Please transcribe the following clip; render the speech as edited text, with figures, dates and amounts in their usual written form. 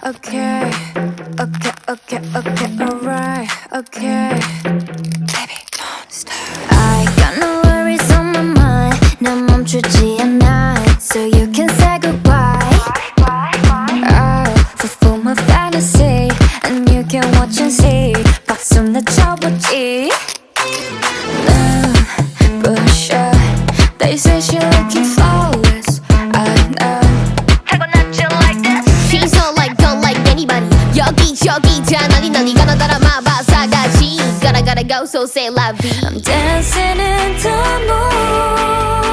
Okay, okay, okay, okay, alright, okay. Baby, monster. I got no worries on my mind. 난 멈추지 않아. So you can say goodbye. I fulfill my fantasy, and you can watch and see. 박수나 쳐보지. Brush up. They say she looking flawless. I know. 타고났지 like this. She's so like don't like anybody. 여기저기 다 너니 가나 따라 마봐 사가지. Gotta go so say la vie. I'm dancing in the moon.